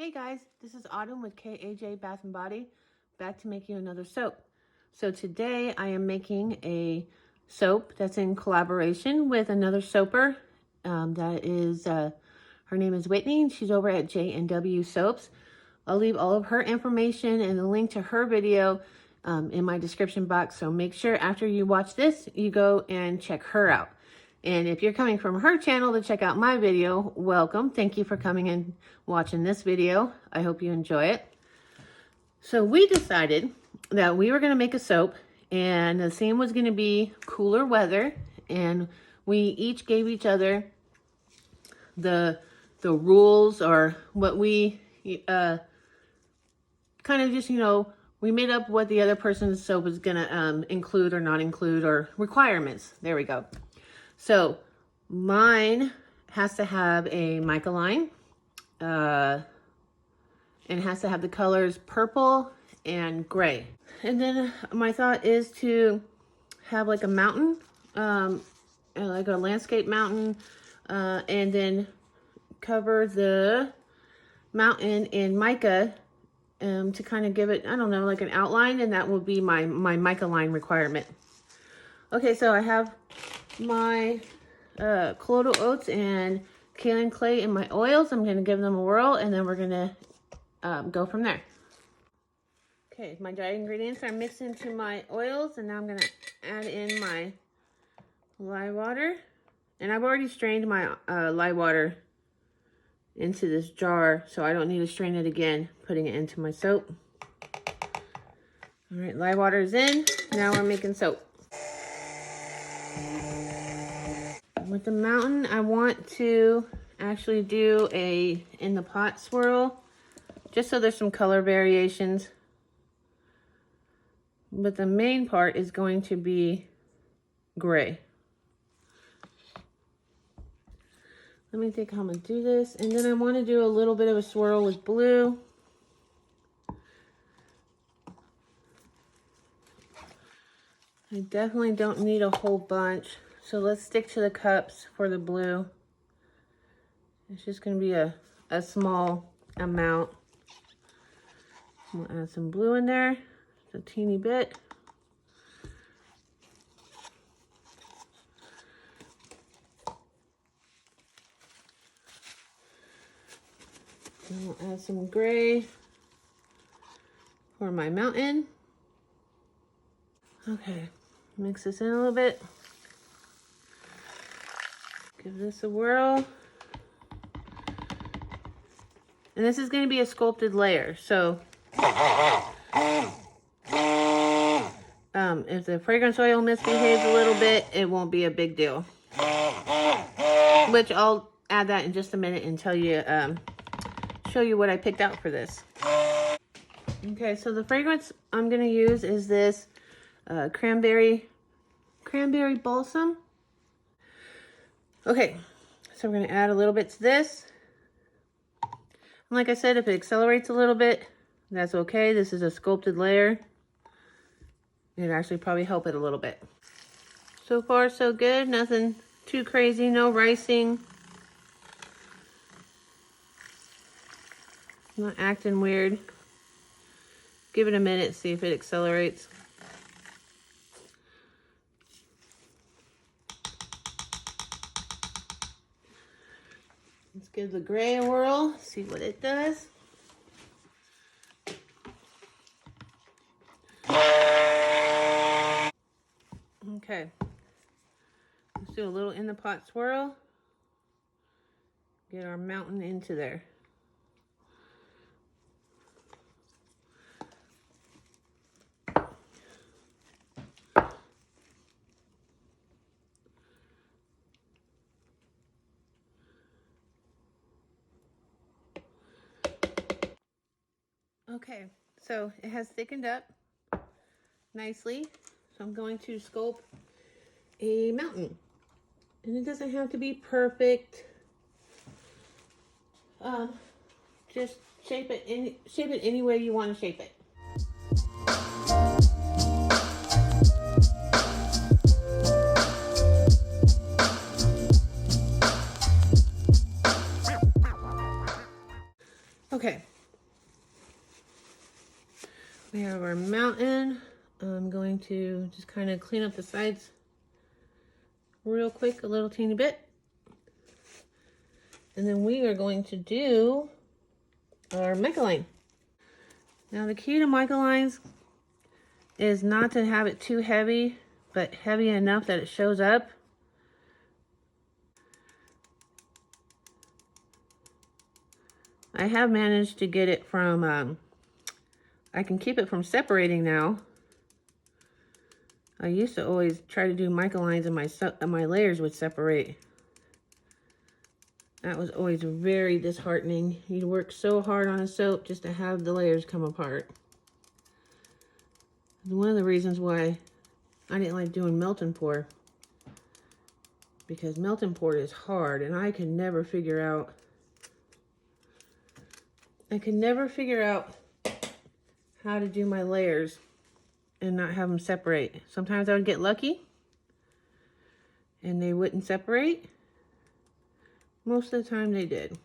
Hey guys, this is Autumn with KAJ Bath & Body, back to make you another soap. So today I am making a soap that's in collaboration with another soaper. Her name is Whitney, and she's over at J&WSoaps. I'll leave all of her information and the link to her video in my description box. So make sure after you watch this, you go and check her out. And if you're coming from her channel to check out my video, welcome. Thank you for coming and watching this video. I hope you enjoy it. So we decided that we were going to make a soap, and the theme was going to be cooler weather. And we each gave each other the rules, or what we kind of just, we made up what the other person's soap was going to include or not include, or requirements. There we go. So mine has to have a mica line, and it has to have the colors purple and gray. And then my thought is to have like a mountain, like a landscape mountain, and then cover the mountain in mica to kind of give it, I don't know, like an outline, and that will be my mica line requirement. Okay, so I have my colloidal oats and kaolin clay in my oils. I'm going to give them a whirl, and then we're going to go from there. Okay, my dried ingredients are mixed into my oils, and now I'm going to add in my lye water. And I've already strained my lye water into this jar, so I don't need to strain it again, putting it into my soap. All right, lye water is in. Now we're making soap. With the mountain, I want to actually do a in the pot swirl, just so there's some color variations. But the main part is going to be gray. Let me think how I'm going to do this. And then I want to do a little bit of a swirl with blue. I definitely don't need a whole bunch. So let's stick to the cups for the blue. It's just going to be a small amount. I'm going to add some blue in there, a teeny bit. And we'll add some gray for my mountain. Okay, mix this in a little bit. Give this a whirl. And this is going to be a sculpted layer. So if the fragrance oil misbehaves a little bit, it won't be a big deal. Which I'll add that in just a minute and tell you, show you what I picked out for this. Okay, so the fragrance I'm going to use is this cranberry balsam. Okay, so we're going to add a little bit to this. And like I said, if it accelerates a little bit, that's okay. This is a sculpted layer. It'd actually probably help it a little bit. So far, so good. Nothing too crazy. No ricing. Not acting weird. Give it a minute, see if it accelerates. Let's give the gray a whirl, see what it does. Okay, let's do a little in the pot swirl. Get our mountain into there. Okay, so it has thickened up nicely. So I'm going to sculpt a mountain. And it doesn't have to be perfect. Just shape it any way you want to shape it. Okay. We have our mountain. I'm going to just kind of clean up the sides real quick, a little teeny bit. And then we are going to do our Mica-line. Now the key to Mica-lines is not to have it too heavy, but heavy enough that it shows up. I have managed to get it from, I can keep it from separating now. I used to always try to do Mica-lines and my layers would separate. That was always very disheartening. You'd work so hard on a soap just to have the layers come apart. One of the reasons why I didn't like doing melt and pour, because melt and pour is hard and I could never figure out how to do my layers and not have them separate. Sometimes I would get lucky and they wouldn't separate. Most of the time they did.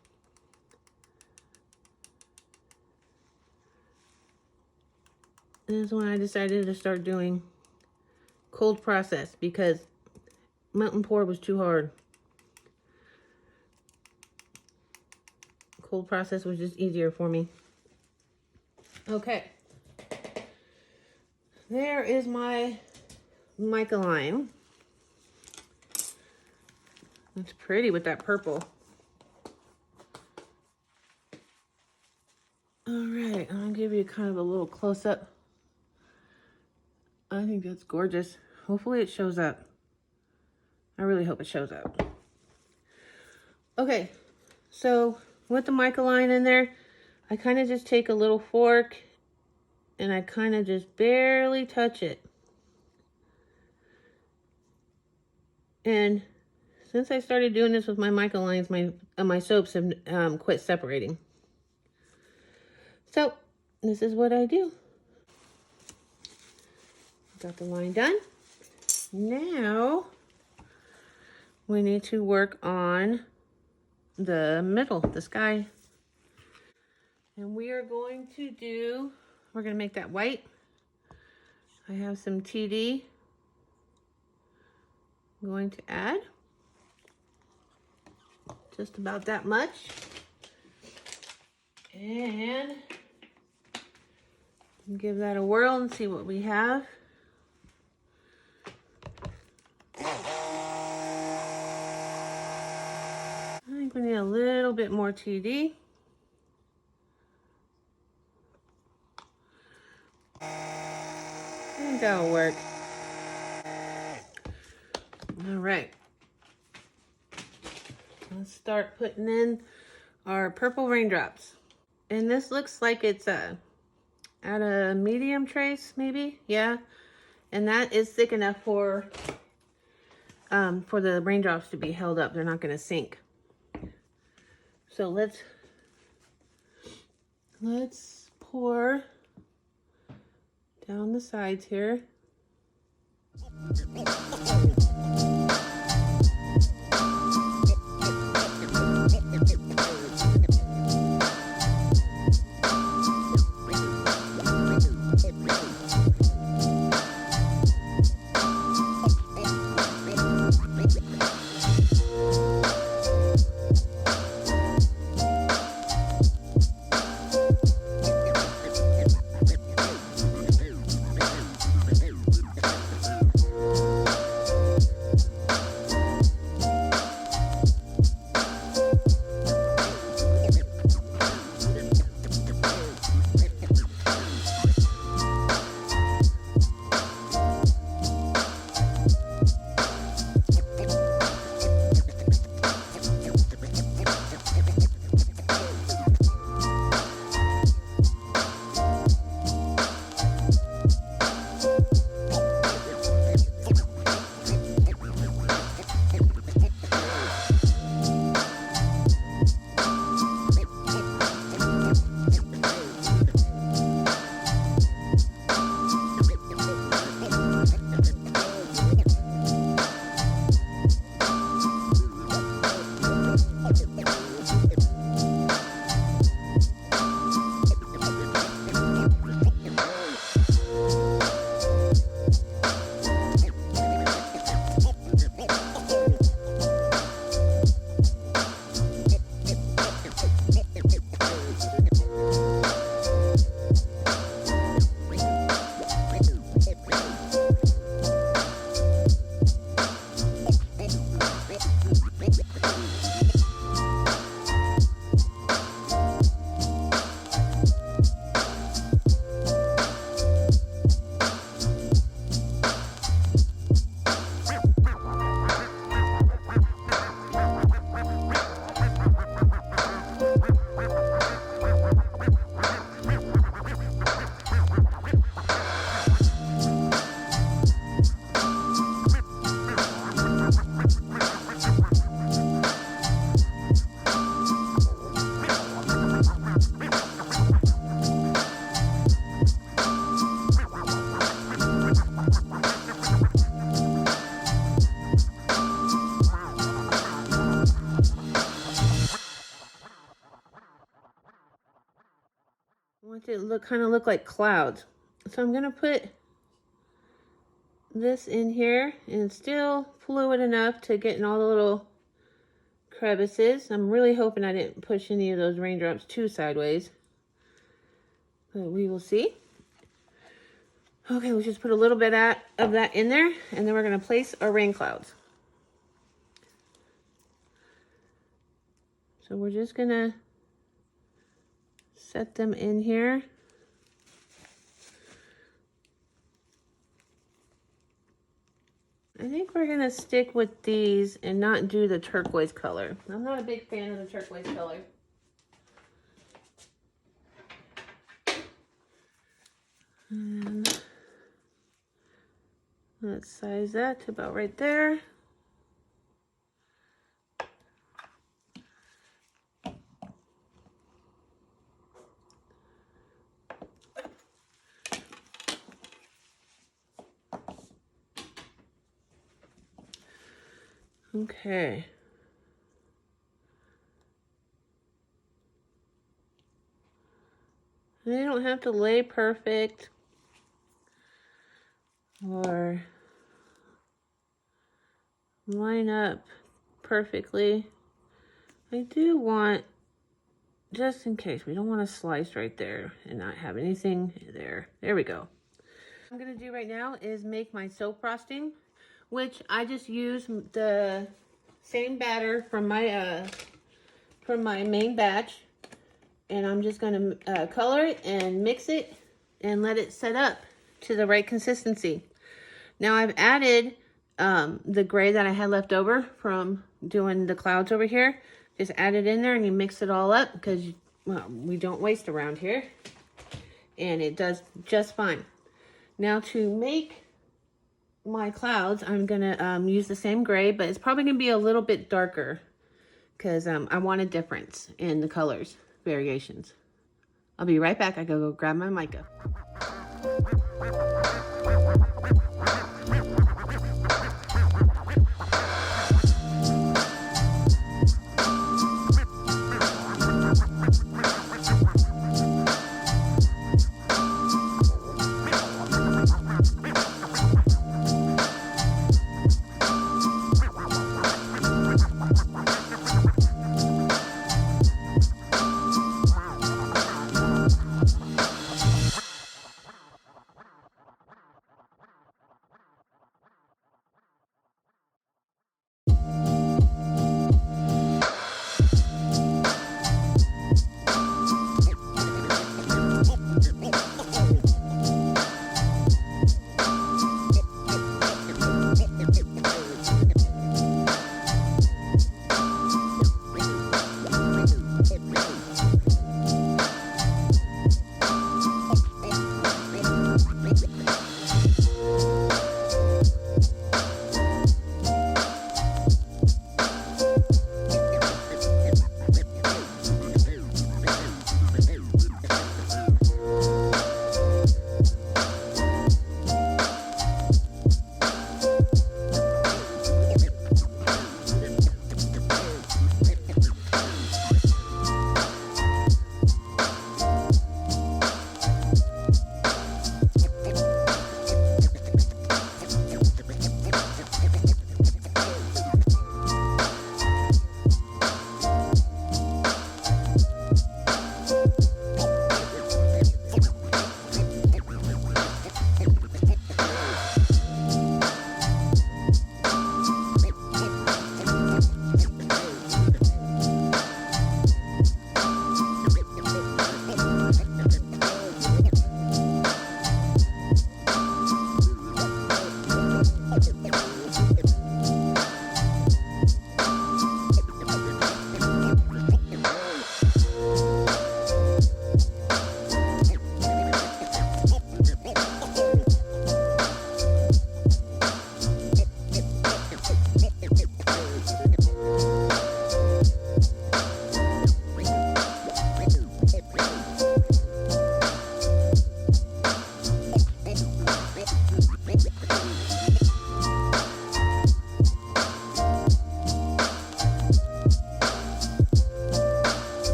And that's when I decided to start doing cold process, because melt and pour was too hard. Cold process was just easier for me. Okay. There is my Mica-line. It's pretty with that purple. All right, I'll give you kind of a little close-up. I think that's gorgeous. Hopefully it shows up. I really hope it shows up. Okay, so with the Mica-line in there, I kind of just take a little fork and I kind of just barely touch it. And since I started doing this with my Mica-lines, my soaps have quit separating. So this is what I do. Got the line done. Now we need to work on the middle, the sky. And we are going to we're going to make that white. I have some TD I'm going to add. Just about that much. And give that a whirl and see what we have. I think we need a little bit more TD. I think that'll work. All right. Let's start putting in our purple raindrops. And this looks like it's at a medium trace, maybe. Yeah. And that is thick enough for the raindrops to be held up. They're not going to sink. So let's pour down the sides here. I want it to kind of look like clouds. So I'm gonna put this in here, and it's still fluid enough to get in all the little crevices. I'm really hoping I didn't push any of those raindrops too sideways, but we will see. Okay, we'll just put a little bit of that in there, and then we're gonna place our rain clouds. So we're just gonna set them in here. I think we're gonna stick with these and not do the turquoise color. I'm not a big fan of the turquoise color. And let's size that to about right there. Okay. They don't have to lay perfect or line up perfectly. I do want, just in case, we don't want to slice right there and not have anything there. There we go. What I'm going to do right now is make my soap frosting, which I just use the same batter from my main batch, and I'm just going to color it and mix it and let it set up to the right consistency. Now I've added the gray that I had left over from doing the clouds over here. Just add it in there and you mix it all up because, well, we don't waste around here. And it does just fine. Now to make my clouds, I'm going to use the same gray, but it's probably going to be a little bit darker because I want a difference in the colors, variations. I'll be right back. I gotta go grab my mica.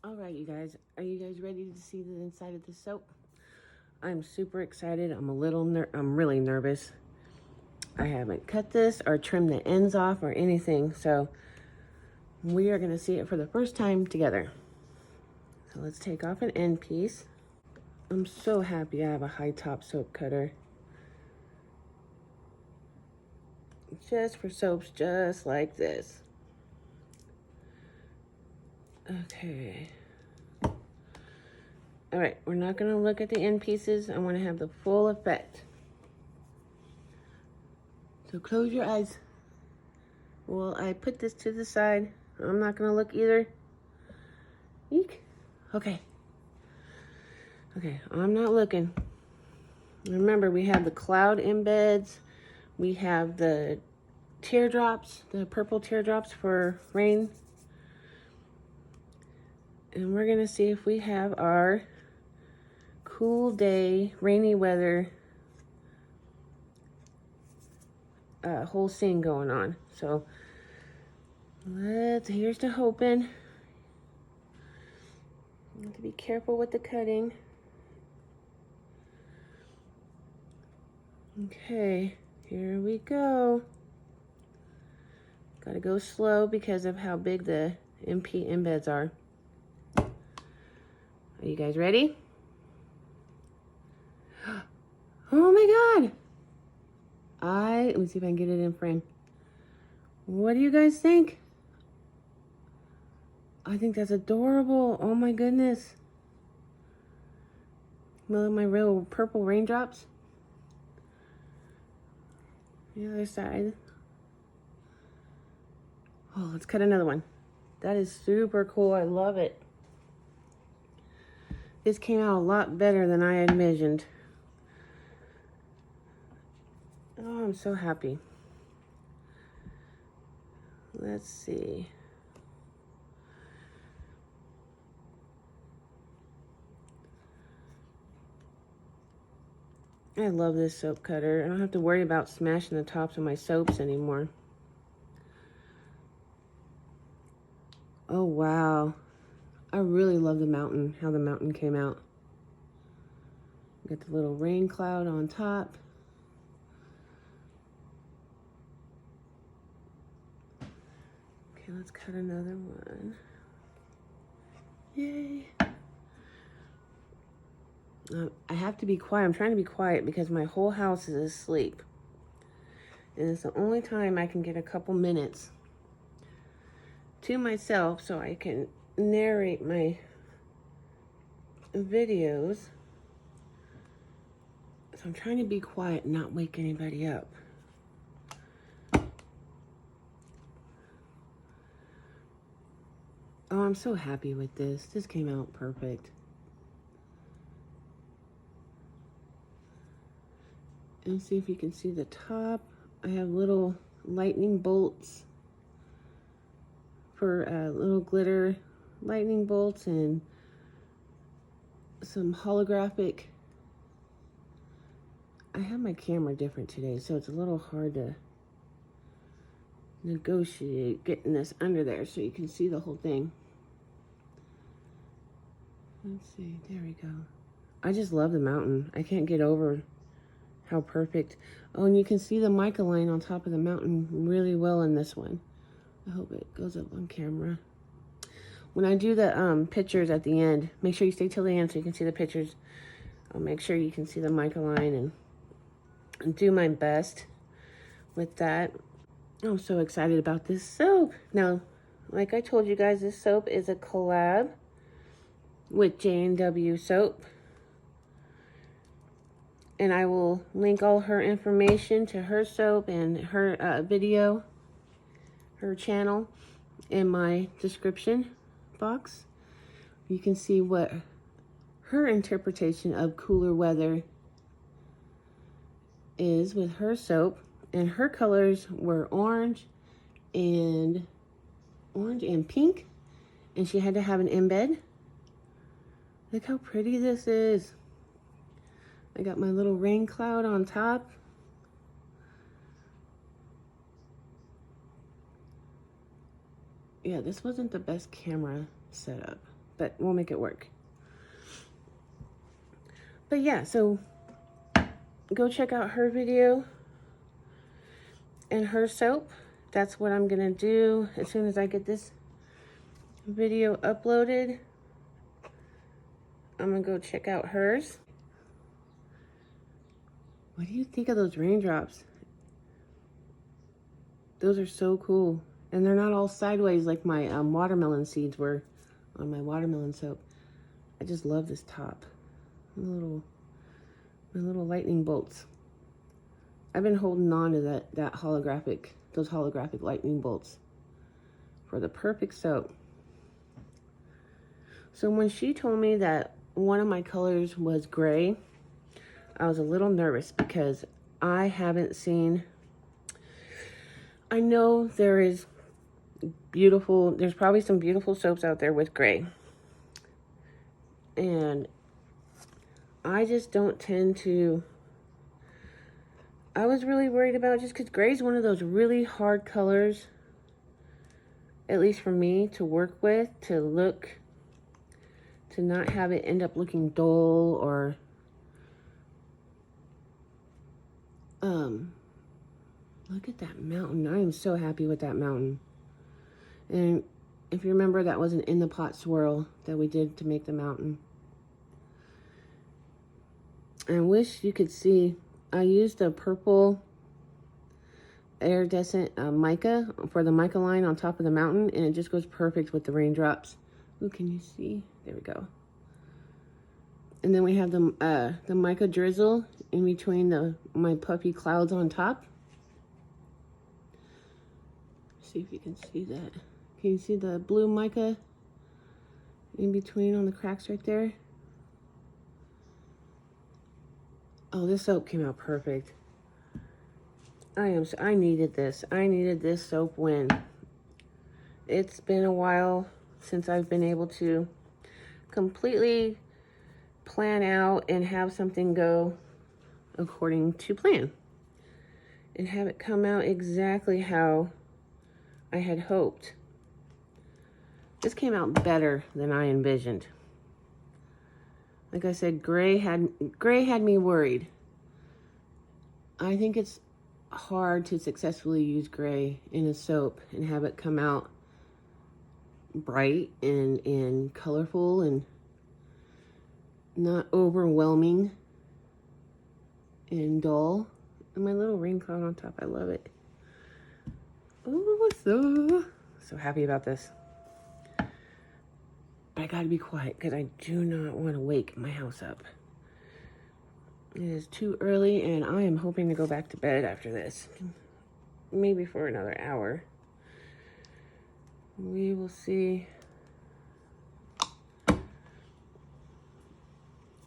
All right, you guys, are you guys ready to see the inside of the soap? I'm super excited. I'm really nervous. I haven't cut this or trimmed the ends off or anything, so we are gonna see it for the first time together. So let's take off an end piece. I'm so happy I have a high top soap cutter. Just for soaps just like this. Okay. All right, we're not gonna look at the end pieces. I wanna have the full effect. So close your eyes. Well, I put this to the side. I'm not gonna look either. Eek. Okay. Okay, I'm not looking. Remember, we have the cloud embeds. We have the teardrops, the purple teardrops for rain. And we're gonna see if we have our cool day, rainy weather whole scene going on. So here's to hoping. You have to be careful with the cutting. Okay, here we go. Gotta go slow because of how big the MP embeds are. Are you guys ready? Oh my God! let me see if I can get it in frame. What do you guys think? I think that's adorable. Oh my goodness. Look at my real purple raindrops. The other side. Oh, let's cut another one. That is super cool. I love it. This came out a lot better than I had envisioned. Oh, I'm so happy. Let's see. I love this soap cutter. I don't have to worry about smashing the tops of my soaps anymore. Oh, wow. I really love the mountain, how the mountain came out. Got the little rain cloud on top. Okay, let's cut another one. Yay. I have to be quiet. I'm trying to be quiet because my whole house is asleep. And it's the only time I can get a couple minutes to myself so I can narrate my videos. So I'm trying to be quiet and not wake anybody up. Oh, I'm so happy with this. This came out perfect. And see if you can see the top. I have little lightning bolts for little glitter lightning bolts and some holographic. I have my camera different today, so it's a little hard to negotiate getting this under there so you can see the whole thing. Let's see, there we go. I just love the mountain. I can't get over how perfect. Oh, and you can see the mica line on top of the mountain really well in this one. I hope it goes up on camera. When I do the pictures at the end, make sure you stay till the end so you can see the pictures. I'll make sure you can see the mica line and do my best with that. I'm so excited about this soap. Now, like I told you guys, this soap is a collab with J&WSoap. And I will link all her information to her soap and her video, her channel, in my description box. You can see what her interpretation of cooler weather is with her soap. And her colors were orange and pink. And she had to have an embed. Look how pretty this is. I got my little rain cloud on top. Yeah, this wasn't the best camera setup, but we'll make it work. But yeah, so go check out her video and her soap. That's what I'm gonna do as soon as I get this video uploaded. I'm gonna go check out hers. What do you think of those raindrops? Those are so cool. And they're not all sideways like my watermelon seeds were on my watermelon soap. I just love this top. My little lightning bolts. I've been holding on to those holographic lightning bolts for the perfect soap. So when she told me that one of my colors was gray, I was a little nervous because I haven't seen, I know there's probably some beautiful soaps out there with gray. And I just don't tend to, I was really worried about, just because gray is one of those really hard colors, at least for me, to work with, to not have it end up looking dull or look at that mountain. I am so happy with that mountain. And if you remember, that was an in the pot swirl that we did to make the mountain. I wish you could see, I used a purple iridescent mica for the mica line on top of the mountain, and it just goes perfect with the raindrops. Ooh, can you see? There we go. And then we have the mica drizzle in between my puffy clouds on top. See if you can see that. Can you see the blue mica in between on the cracks right there? Oh, this soap came out perfect. I needed this. I needed this soap when it's been a while since I've been able to completely plan out and have something go according to plan and have it come out exactly how I had hoped. This came out better than I envisioned. Like I said, gray had me worried. I think it's hard to successfully use gray in a soap and have it come out bright and colorful and not overwhelming and dull. And my little rain cloud on top, I love it. Oh, so happy about this. But I gotta be quiet because I do not want to wake my house up. It is too early and I am hoping to go back to bed after this. Maybe for another hour. We will see.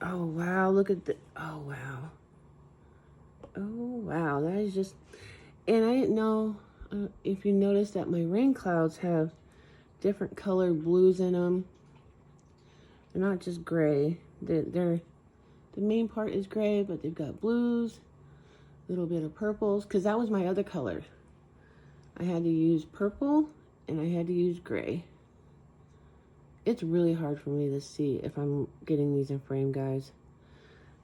Oh wow, look at the, oh wow. Oh wow, that is just, and I didn't know if you noticed that my rain clouds have different colored blues in them. They're not just gray. The main part is gray, but they've got blues, a little bit of purples, because that was my other color. I had to use purple and I had to use gray. It's really hard for me to see if I'm getting these in frame, guys.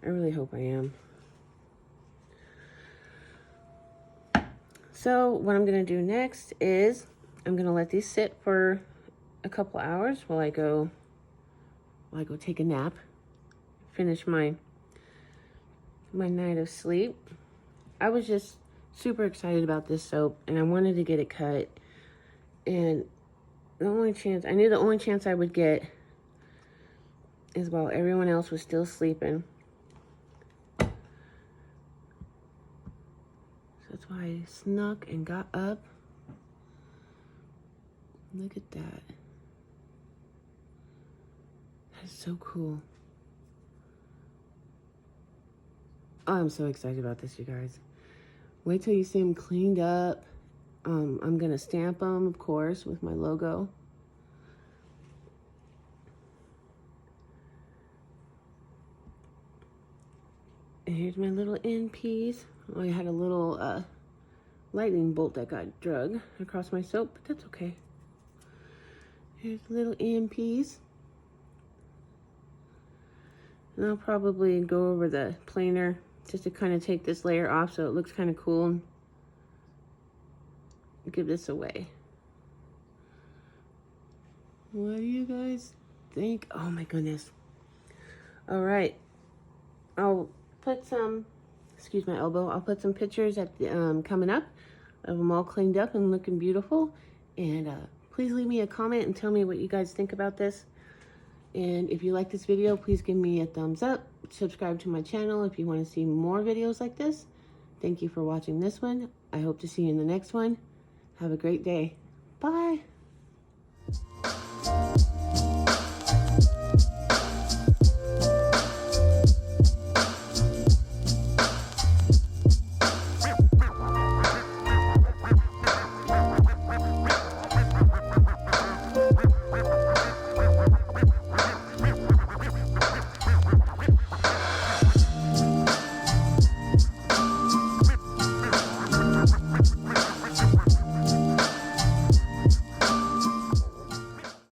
I really hope I am. So what I'm gonna do next is I'm gonna let these sit for a couple hours while I go take a nap, finish my night of sleep. I was just super excited about this soap and I wanted to get it cut, and I knew the only chance I would get is while everyone else was still sleeping. So that's why I snuck and got up. Look at that. That's so cool. Oh, I'm so excited about this, you guys. Wait till you see them cleaned up. I'm gonna stamp them, of course, with my logo. And here's my little end piece. Oh, I had a little lightning bolt that got drug across my soap, but that's okay. Here's the little end piece. And I'll probably go over the planer just to kind of take this layer off so it looks kind of cool. Give this away. What do you guys think? Oh my goodness. All right. I'll put some, excuse my elbow, I'll put some pictures at the, coming up of them all cleaned up and looking beautiful. And please leave me a comment and tell me what you guys think about this. And if you like this video, please give me a thumbs up. Subscribe to my channel if you want to see more videos like this. Thank you for watching this one. I hope to see you in the next one. Have a great day. Bye.